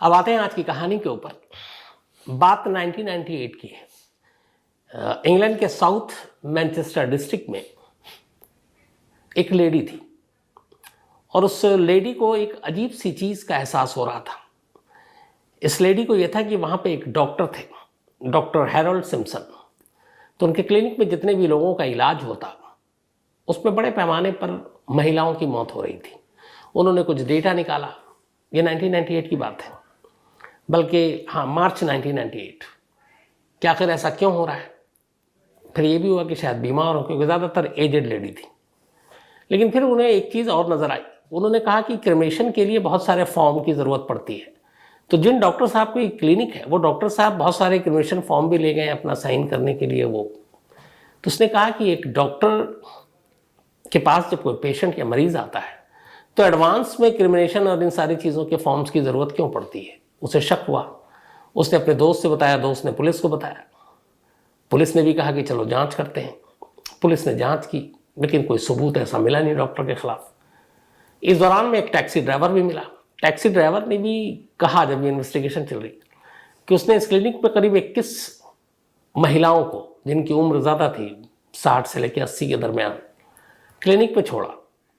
अब आते हैं आज की कहानी के ऊपर। बात 1998 की है। इंग्लैंड के साउथ मैनचेस्टर डिस्ट्रिक्ट में एक लेडी थी और उस लेडी को एक अजीब सी चीज़ का एहसास हो रहा था। इस लेडी को यह था कि वहाँ पे एक डॉक्टर थे, डॉक्टर हैरोल्ड सिम्पसन। तो उनके क्लिनिक में जितने भी लोगों का इलाज होता उसमें बड़े पैमाने पर महिलाओं की मौत हो रही थी। उन्होंने कुछ डेटा निकाला, ये 1998 की बात है, बल्कि हाँ मार्च 1998। क्या आखिर ऐसा क्यों हो रहा है? फिर ये भी हुआ कि शायद बीमार हो, क्योंकि ज़्यादातर एजेड लेडी थी। लेकिन फिर उन्हें एक चीज़ और नज़र आई। उन्होंने कहा कि क्रिमेशन के लिए बहुत सारे फॉर्म की ज़रूरत पड़ती है। तो जिन डॉक्टर साहब की क्लिनिक है वो डॉक्टर साहब बहुत सारे क्रिमेशन फॉर्म भी ले गए अपना साइन करने के लिए वो। तो उसने कहा कि एक डॉक्टर के पास जब कोई पेशेंट या मरीज़ आता है तो एडवांस में क्रिमिनेशन और इन सारी चीज़ों के फॉर्म्स की ज़रूरत क्यों पड़ती है? उसे शक हुआ। उसने अपने दोस्त से बताया, दोस्त ने पुलिस को बताया। पुलिस ने भी कहा कि चलो जांच करते हैं। पुलिस ने जांच की, लेकिन कोई सबूत ऐसा मिला नहीं डॉक्टर के खिलाफ। इस दौरान में एक टैक्सी ड्राइवर भी मिला। टैक्सी ड्राइवर ने भी कहा, जब ये इन्वेस्टिगेशन चल रही, कि उसने इस क्लिनिक पर करीब 21 महिलाओं को, जिनकी उम्र ज़्यादा थी, 60 से लेकर 80 के दरमियान, क्लिनिक पे छोड़ा।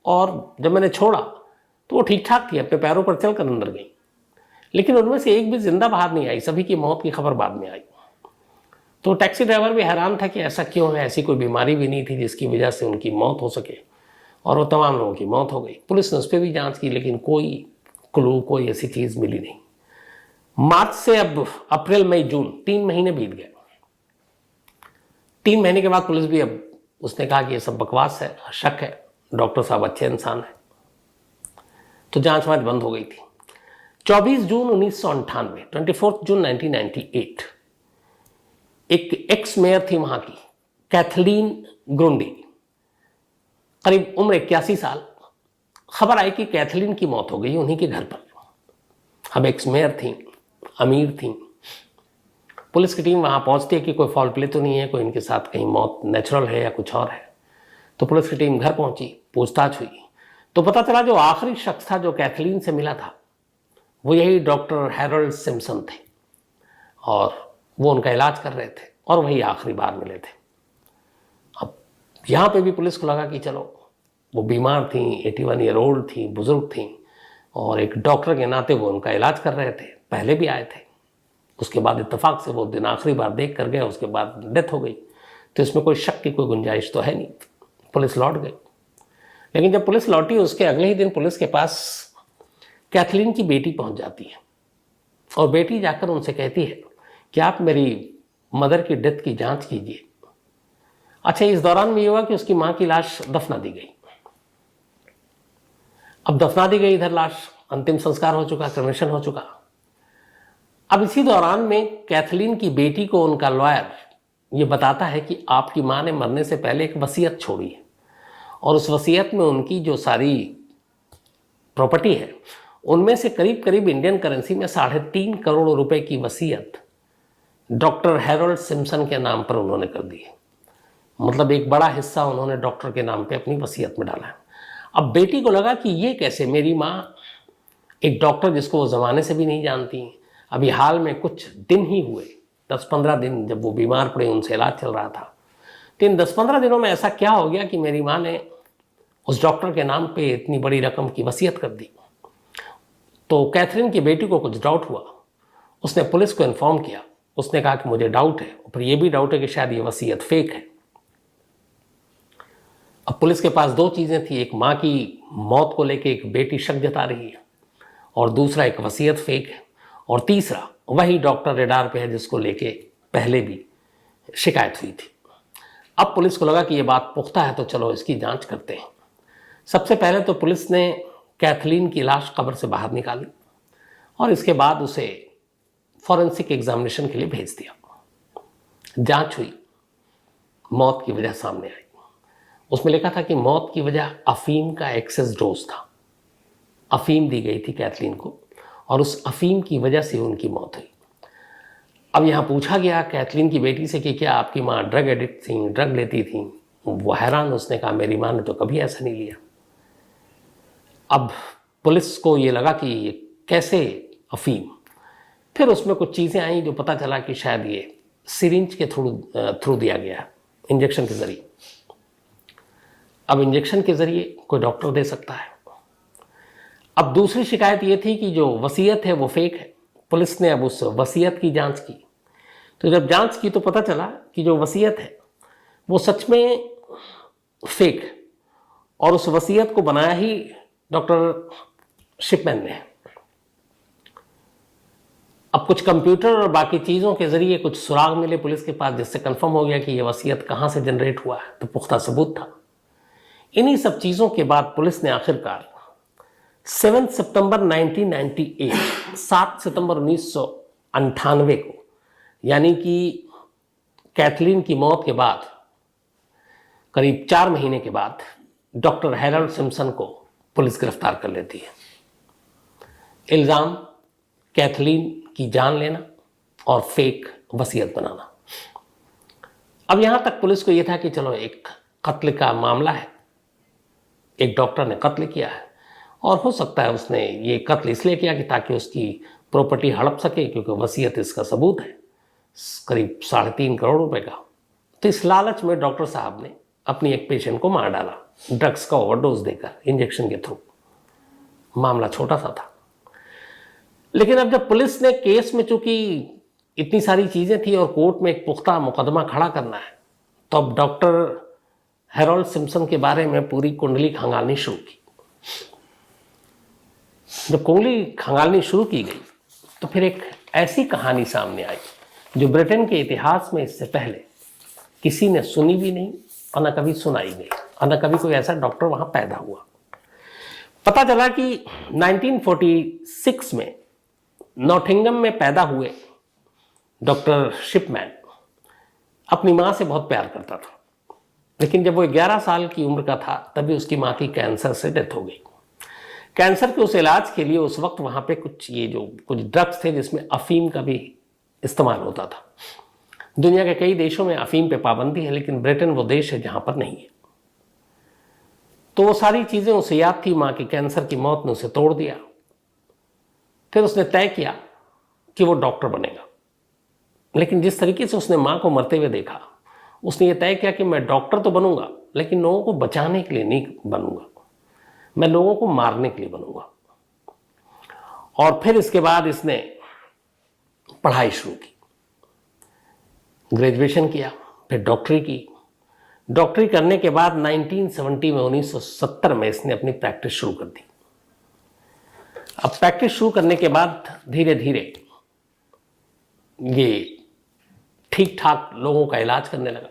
और जब मैंने छोड़ा तो वो ठीक ठाक थी, अपने पैरों पर चलकर अंदर गई। लेकिन उनमें से एक भी जिंदा बाहर नहीं आई। सभी की मौत की खबर बाद में आई। तो टैक्सी ड्राइवर भी हैरान था कि ऐसा क्यों है, ऐसी कोई बीमारी भी नहीं थी जिसकी वजह से उनकी मौत हो सके, और वो तमाम लोगों की मौत हो गई। पुलिस ने उस पर भी जांच की, लेकिन कोई क्लू, कोई ऐसी चीज़ मिली नहीं। मार्च से अब अप्रैल, मई, जून, 3 महीने बीत गए। 3 महीने के बाद पुलिस भी अब उसने कहा कि ये सब बकवास है, शक है, डॉक्टर साहब अच्छे इंसान हैं। तो जांच वांच बंद हो गई थी। 24 जून 1998, 24 जून 1998, एक एक्स मेयर थी वहां की, कैथलीन ग्रुंडी, करीब उम्र 81 साल। खबर आई कि कैथलीन की मौत हो गई उन्हीं के घर पर। अब एक्स मेयर थी, अमीर थी। पुलिस की टीम वहां पहुंचती है कि कोई फॉल प्ले तो नहीं है, कोई इनके साथ कहीं मौत नेचुरल है या कुछ और है। तो पुलिस की टीम घर पहुंची, पूछताछ हुई, तो पता चला जो आखिरी शख्स था जो कैथलीन से मिला था वो यही डॉक्टर हैरोल्ड सिम्पसन थे, और वो उनका इलाज कर रहे थे और वही आखिरी बार मिले थे। अब यहाँ पे भी पुलिस को लगा कि चलो, वो बीमार थी, 81 ईयर ओल्ड थी, बुजुर्ग थी, और एक डॉक्टर के नाते वो उनका इलाज कर रहे थे, पहले भी आए थे। उसके बाद इत्तेफाक से वो दिन आखिरी बार देख कर गए, उसके बाद डेथ हो गई। तो इसमें कोई शक की कोई गुंजाइश तो है नहीं। पुलिस लौट गई। लेकिन जब पुलिस लौटी उसके अगले ही दिन पुलिस के पास कैथलीन की बेटी पहुंच जाती है, और बेटी जाकर उनसे कहती है कि आप मेरी मदर की डेथ की जांच कीजिए। अच्छा, इस दौरान में ये हुआ कि उसकी मां की लाश दफना दी गई। अब दफना दी गई, इधर लाश, अंतिम संस्कार हो चुका, क्रिमेशन हो चुका। अब इसी दौरान में कैथलीन की बेटी को उनका लॉयर ये बताता है कि आपकी मां ने मरने से पहले एक वसीयत छोड़ी है, और उस वसीयत में उनकी जो सारी प्रॉपर्टी है उनमें से करीब करीब इंडियन करेंसी में 3.5 करोड़ रुपए की वसीयत डॉक्टर हैरोल्ड सिम्पसन के नाम पर उन्होंने कर दी है। मतलब एक बड़ा हिस्सा उन्होंने डॉक्टर के नाम पे अपनी वसीयत में डाला है। अब बेटी को लगा कि ये कैसे, मेरी माँ एक डॉक्टर जिसको वो ज़माने से भी नहीं जानती, अभी हाल में कुछ दिन ही हुए, 10-15 दिन जब वो बीमार पड़े, उनसे इलाज चल रहा था, तो इन 10-15 दिनों में ऐसा क्या हो गया कि मेरी माँ ने उस डॉक्टर के नाम पे इतनी बड़ी रकम की वसीयत कर दी। तो कैथरीन की बेटी को कुछ डाउट हुआ। उसने पुलिस को इन्फॉर्म किया। उसने कहा कि मुझे डाउट है, पर यह भी डाउट है कि शायद ये वसीयत फेक है। अब पुलिस के पास 2 चीज़ें थी, एक माँ की मौत को लेके एक बेटी शक जता रही है, और दूसरा एक वसीयत फेक है, और तीसरा वही डॉक्टर रेडार पे है जिसको लेके पहले भी शिकायत हुई थी। अब पुलिस को लगा कि ये बात पुख्ता है, तो चलो इसकी जांच करते हैं। सबसे पहले तो पुलिस ने कैथलीन की लाश कब्र से बाहर निकाली, और इसके बाद उसे फॉरेंसिक एग्जामिनेशन के लिए भेज दिया। जांच हुई, मौत की वजह सामने आई। उसमें लिखा था कि मौत की वजह अफीम का एक्सेस डोज था। अफीम दी गई थी कैथलीन को, और उस अफीम की वजह से उनकी मौत हुई। अब यहाँ पूछा गया कैथलीन की बेटी से कि क्या आपकी माँ ड्रग एडिक्ट थी, ड्रग लेती थी? वो हैरान, उसने कहा मेरी माँ ने तो कभी ऐसा नहीं लिया। अब पुलिस को ये लगा कि कैसे अफीम, फिर उसमें कुछ चीज़ें आई जो पता चला कि शायद ये सिरिंज के थ्रू दिया गया, इंजेक्शन के ज़रिए। अब इंजेक्शन के ज़रिए कोई डॉक्टर दे सकता है। अब दूसरी शिकायत ये थी कि जो वसीयत है वो फेक है। पुलिस ने अब उस वसीयत की जांच की, तो जब जांच की तो पता चला कि जो वसीयत है वो सच में फेक है, और उस वसीयत को बनाया ही डॉक्टर शिपमैन ने। अब कुछ कंप्यूटर और बाकी चीज़ों के ज़रिए कुछ सुराग मिले पुलिस के पास, जिससे कंफर्म हो गया कि ये वसीयत कहाँ से जनरेट हुआ है, तो पुख्ता सबूत था। इन्हीं सब चीज़ों के बाद पुलिस ने आखिरकार 7 सितंबर 1998, 7 सितंबर 1998 को, यानी कि कैथलीन की मौत के बाद करीब 4 महीने के बाद, डॉक्टर हैरोल्ड सिम्पसन को पुलिस गिरफ्तार कर लेती है। इल्ज़ाम कैथलीन की जान लेना और फेक वसीयत बनाना। अब यहाँ तक पुलिस को यह था कि चलो एक कत्ल का मामला है, एक डॉक्टर ने कत्ल किया है, और हो सकता है उसने ये कत्ल इसलिए किया कि ताकि उसकी प्रॉपर्टी हड़प सके, क्योंकि वसीयत इसका सबूत है करीब 3.5 करोड़ रुपए का। तो इस लालच में डॉक्टर साहब ने अपनी एक पेशेंट को मार डाला, ड्रग्स का ओवरडोज देकर इंजेक्शन के थ्रू। मामला छोटा सा था, लेकिन अब जब पुलिस ने केस में, चूंकि इतनी सारी चीज़ें थी और कोर्ट में एक पुख्ता मुकदमा खड़ा करना है, तो अब डॉक्टर हैरोल्ड सिम्पसन के बारे में पूरी कुंडली खंगालनी शुरू की। जब कुंडली खंगालनी शुरू की गई तो फिर एक ऐसी कहानी सामने आई जो ब्रिटेन के इतिहास में इससे पहले किसी ने सुनी भी नहीं और न कभी सुनाई गई, और न कभी कोई ऐसा डॉक्टर वहां पैदा हुआ। पता चला कि 1946 में नॉटिंघम में पैदा हुए डॉक्टर शिपमैन अपनी माँ से बहुत प्यार करता था, लेकिन जब वो 11 साल की उम्र का था तभी उसकी माँ की कैंसर से डेथ हो गई। कैंसर के उस इलाज के लिए उस वक्त वहाँ पे कुछ ड्रग्स थे जिसमें अफीम का भी इस्तेमाल होता था। दुनिया के कई देशों में अफीम पे पाबंदी है, लेकिन ब्रिटेन वो देश है जहाँ पर नहीं है। तो वो सारी चीज़ें उसे याद थी, माँ की कैंसर की मौत ने उसे तोड़ दिया। फिर उसने तय किया कि वो डॉक्टर बनेगा, लेकिन जिस तरीके से उसने माँ को मरते हुए देखा, उसने ये तय किया कि मैं डॉक्टर तो बनूंगा, लेकिन लोगों को बचाने के लिए नहीं बनूंगा, मैं लोगों को मारने के लिए बनूंगा। और फिर इसके बाद इसने पढ़ाई शुरू की, ग्रेजुएशन किया, फिर डॉक्टरी की। डॉक्टरी करने के बाद 1970 में इसने अपनी प्रैक्टिस शुरू कर दी। अब प्रैक्टिस शुरू करने के बाद धीरे धीरे ये ठीक ठाक लोगों का इलाज करने लगा।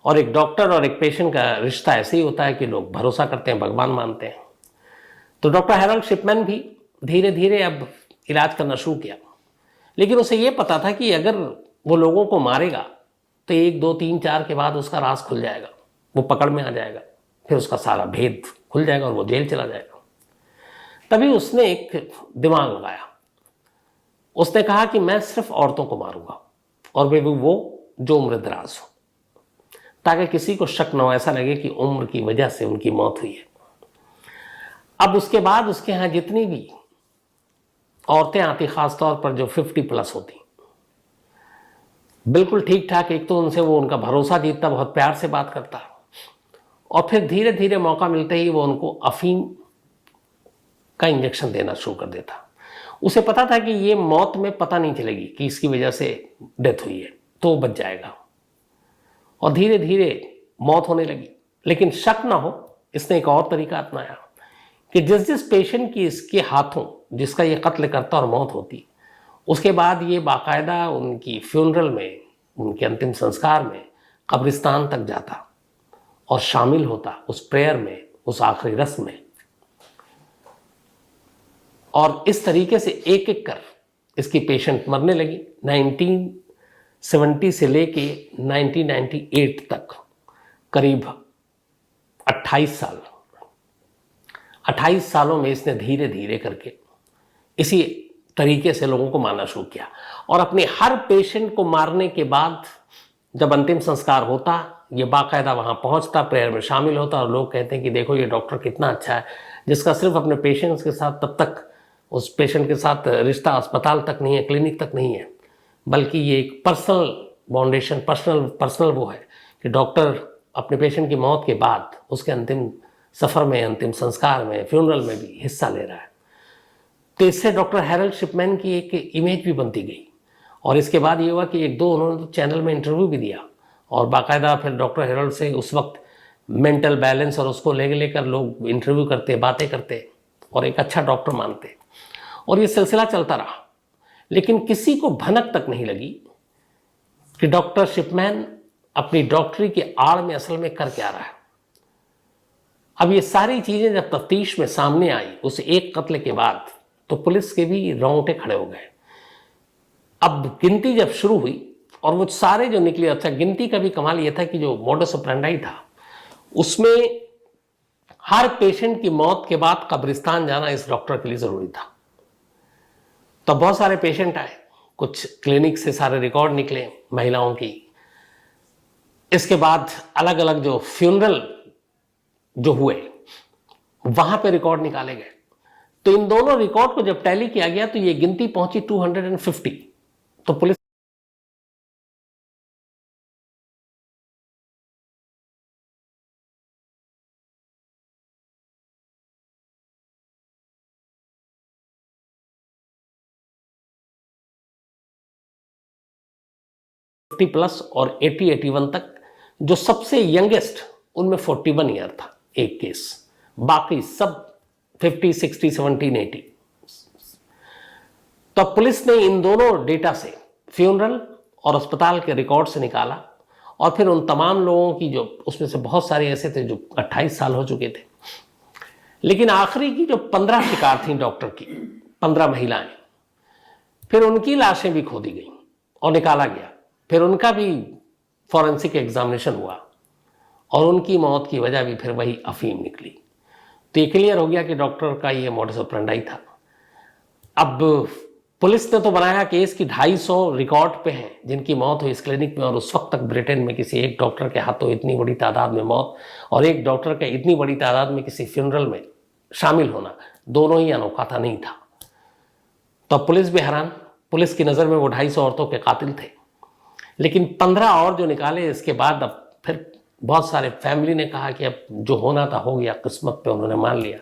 और एक डॉक्टर और एक पेशेंट का रिश्ता ऐसे ही होता है कि लोग भरोसा करते हैं, भगवान मानते हैं। तो डॉक्टर हैरोल्ड शिपमैन भी धीरे धीरे अब इलाज करना शुरू किया, लेकिन उसे ये पता था कि अगर वो लोगों को मारेगा तो 1, 2, 3, 4 के बाद उसका राज खुल जाएगा, वो पकड़ में आ जाएगा, फिर उसका सारा भेद खुल जाएगा और वो जेल चला जाएगा। तभी उसने एक दिमाग लगाया। उसने कहा कि मैं सिर्फ औरतों को मारूंगा, और वे भी वो जो उम्र दराज हो, ताकि किसी को शक न हो, ऐसा लगे कि उम्र की वजह से उनकी मौत हुई है। अब उसके बाद उसके यहाँ जितनी भी औरतें आती, खासतौर पर जो 50+ होती, बिल्कुल ठीक ठाक, एक तो उनसे वो उनका भरोसा जीतता, बहुत प्यार से बात करता, और फिर धीरे धीरे मौका मिलते ही वो उनको अफीम का इंजेक्शन देना शुरू कर देता। उसे पता था कि ये मौत में पता नहीं चलेगी कि इसकी वजह से डेथ हुई है, तो वो बच जाएगा। और धीरे धीरे मौत होने लगी। लेकिन शक ना हो, इसने एक और तरीका अपनाया कि जिस पेशेंट की इसके हाथों जिसका ये कत्ल करता और मौत होती, उसके बाद ये बाकायदा उनकी फ्यूनरल में, उनके अंतिम संस्कार में कब्रिस्तान तक जाता और शामिल होता उस प्रेयर में, उस आखिरी रस्म में। और इस तरीके से एक एक कर इसकी पेशेंट मरने लगी। 1970 से लेके 1998 तक करीब 28 सालों में इसने धीरे धीरे करके इसी तरीके से लोगों को मारना शुरू किया। और अपने हर पेशेंट को मारने के बाद जब अंतिम संस्कार होता, ये बाकायदा वहाँ पहुँचता, प्रेयर में शामिल होता, और लोग कहते हैं कि देखो ये डॉक्टर कितना अच्छा है, जिसका सिर्फ अपने पेशेंट्स के साथ तब तक उस पेशेंट के साथ रिश्ता अस्पताल तक नहीं है, क्लिनिक तक नहीं है, बल्कि ये एक पर्सनल बाउंडेशन, पर्सनल वो है कि डॉक्टर अपने पेशेंट की मौत के बाद उसके अंतिम सफ़र में, अंतिम संस्कार में, फ्यूनरल में भी हिस्सा ले रहा है। तो इससे डॉक्टर हैरोल्ड शिपमैन की एक इमेज भी बनती गई। और इसके बाद ये हुआ कि एक दो उन्होंने चैनल में इंटरव्यू भी दिया और बाकायदा फिर डॉक्टर हैरोल्ड से उस वक्त मेंटल बैलेंस और उसको लेकर लोग इंटरव्यू करते, बातें करते और एक अच्छा डॉक्टर मानते। और ये सिलसिला चलता रहा, लेकिन किसी को भनक तक नहीं लगी कि डॉक्टर शिपमैन अपनी डॉक्टरी की आड़ में असल में कर क्या रहा है। अब ये सारी चीज़ें जब तफ्तीश में सामने आई उस एक कत्ल के बाद, तो पुलिस के भी रोंगटे खड़े हो गए। अब गिनती जब शुरू हुई और वो सारे जो निकले, अच्छा गिनती का भी कमाल ये था कि जो मोडस ऑपरेंडी था उसमें हर पेशेंट की मौत के बाद कब्रिस्तान जाना इस डॉक्टर के लिए ज़रूरी था। तो बहुत सारे पेशेंट आए, कुछ क्लिनिक से सारे रिकॉर्ड निकले महिलाओं की। इसके बाद अलग अलग जो फ्यूनरल जो हुए वहां पे रिकॉर्ड निकाले गए। तो इन दोनों रिकॉर्ड को जब टैली किया गया तो ये गिनती पहुंची 250। तो पुलिस प्लस और 80-81 तक, जो सबसे यंगेस्ट उनमें 41 ईयर था एक केस, बाकी सब 50, 60, 17, 80। तो पुलिस ने इन दोनों डेटा से फ्यूनरल और अस्पताल के रिकॉर्ड से निकाला और फिर उन तमाम लोगों की, जो उसमें से बहुत सारे ऐसे थे जो 28 साल हो चुके थे, लेकिन आखिरी की जो 15 शिकार थी डॉक्टर की, 15 महिलाएं, फिर उनकी लाशें भी खोदी गई और निकाला गया। फिर उनका भी फॉरेंसिक एग्जामिनेशन हुआ और उनकी मौत की वजह भी फिर वही अफीम निकली। तो ये क्लियर हो गया कि डॉक्टर का ये मोडस ऑपरेंडी था। अब पुलिस ने तो बनाया केस कि 250 रिकॉर्ड पे हैं जिनकी मौत हुई इस क्लिनिक में, और उस वक्त तक ब्रिटेन में किसी एक डॉक्टर के हाथों इतनी बड़ी तादाद में मौत और एक डॉक्टर के इतनी बड़ी तादाद में किसी फ्यूनरल में शामिल होना, दोनों ही अनोखा था, नहीं था। तो पुलिस भी हैरान, पुलिस की नज़र में वो 250 औरतों के कातिल थे। लेकिन 15 और जो निकाले इसके बाद, अब फिर बहुत सारे फैमिली ने कहा कि अब जो होना था हो गया, किस्मत पे उन्होंने मान लिया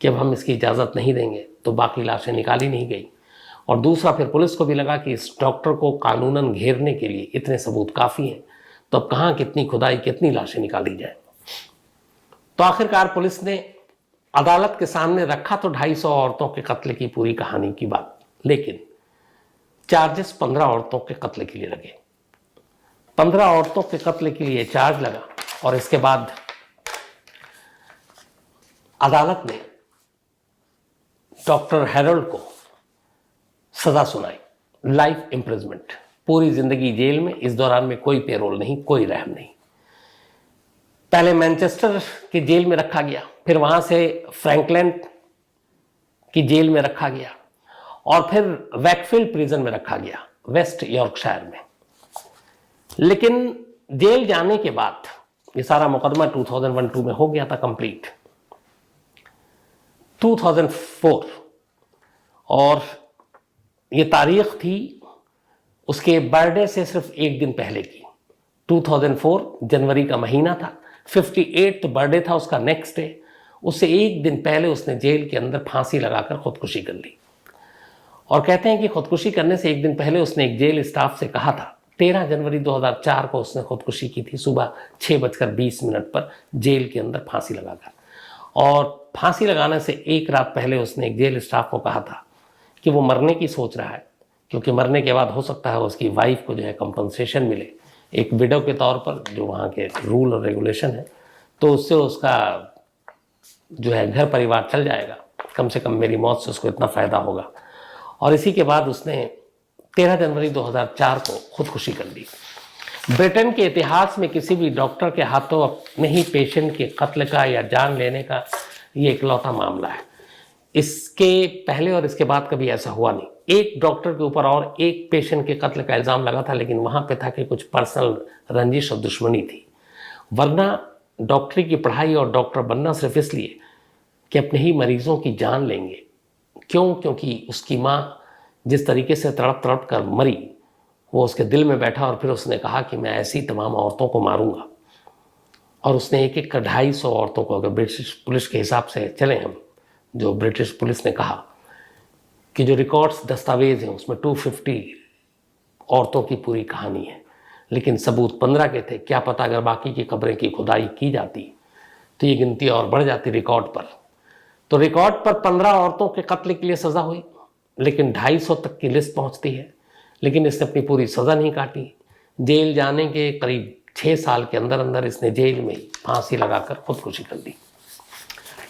कि अब हम इसकी इजाज़त नहीं देंगे, तो बाकी लाशें निकाली नहीं गई। और दूसरा, फिर पुलिस को भी लगा कि इस डॉक्टर को कानूनन घेरने के लिए इतने सबूत काफ़ी हैं, तो अब कहाँ कितनी खुदाई, कितनी लाशें निकाली जाए। तो आखिरकार पुलिस ने अदालत के सामने रखा तो 250 औरतों के कत्ल की पूरी कहानी की बात, लेकिन चार्जेस 15 औरतों के कत्ल के लिए लगे। 15 औरतों के कत्ल के लिए चार्ज लगा और इसके बाद अदालत ने डॉक्टर हैरोल्ड को सजा सुनाई, लाइफ इम्प्रिजमेंट, पूरी जिंदगी जेल में। इस दौरान में कोई पेरोल नहीं, कोई रहम नहीं। पहले मैनचेस्टर की जेल में रखा गया, फिर वहां से फ्रैंकलैंड की जेल में रखा गया और फिर वैकफील्ड प्रिजन में रखा गया, वेस्ट यॉर्कशायर में। लेकिन जेल जाने के बाद ये सारा मुकदमा 2001-2 में हो गया था कंप्लीट। 2004 और ये तारीख थी उसके बर्थडे से सिर्फ एक दिन पहले की। 2004 जनवरी का महीना था, 58th बर्थडे था उसका नेक्स्ट डे। उससे एक दिन पहले उसने जेल के अंदर फांसी लगाकर खुदकुशी कर ली। और कहते हैं कि खुदकुशी करने से एक दिन पहले उसने एक जेल स्टाफ से कहा था, 13 जनवरी 2004 को उसने खुदकुशी की थी, सुबह 6:20 पर जेल के अंदर फांसी लगाकर। और फांसी लगाने से एक रात पहले उसने एक जेल स्टाफ को कहा था कि वो मरने की सोच रहा है, क्योंकि मरने के बाद हो सकता है उसकी वाइफ को जो है कंपनसेशन मिले एक विडो के तौर पर, जो वहाँ के रूल और रेगुलेशन है, तो उससे उसका जो है घर परिवार चल जाएगा, कम से कम मेरी मौत से उसको इतना फ़ायदा होगा। और इसी के बाद उसने 13 जनवरी 2004 को खुदकुशी कर ली। ब्रिटेन के इतिहास में किसी भी डॉक्टर के हाथों अपने ही पेशेंट के कत्ल का या जान लेने का ये इकलौता मामला है। इसके पहले और इसके बाद कभी ऐसा हुआ नहीं। एक डॉक्टर के ऊपर और एक पेशेंट के कत्ल का इल्ज़ाम लगा था, लेकिन वहाँ पे था कि कुछ पर्सनल रंजिश और दुश्मनी थी, वरना डॉक्टरी की पढ़ाई और डॉक्टर बनना सिर्फ इसलिए कि अपने ही मरीजों की जान लेंगे, क्यों? क्योंकि उसकी माँ जिस तरीके से तड़प तड़प कर मरी, वो उसके दिल में बैठा और फिर उसने कहा कि मैं ऐसी तमाम औरतों को मारूंगा। और उसने एक एक का 250 औरतों को, अगर ब्रिटिश पुलिस के हिसाब से चले हम, जो ब्रिटिश पुलिस ने कहा कि जो रिकॉर्ड्स दस्तावेज हैं उसमें 250 औरतों की पूरी कहानी है, लेकिन सबूत 15 के थे। क्या पता अगर बाकी की कब्रें की खुदाई की जाती तो ये गिनती और बढ़ जाती रिकॉर्ड पर। तो रिकॉर्ड पर 15 औरतों के कत्ल के लिए सज़ा हुई, लेकिन 250 तक की लिस्ट पहुंचती है। लेकिन इसने अपनी पूरी सज़ा नहीं काटी। जेल जाने के करीब 6 साल के अंदर अंदर इसने जेल में फांसी लगाकर खुदकुशी कर दी।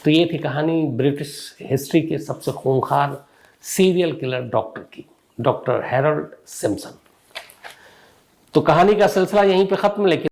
तो ये थी कहानी ब्रिटिश हिस्ट्री के सबसे खूंखार सीरियल किलर डॉक्टर की, डॉक्टर हैरोल्ड सिम्पसन। तो कहानी का सिलसिला यहीं पे ख़त्म, लेकिन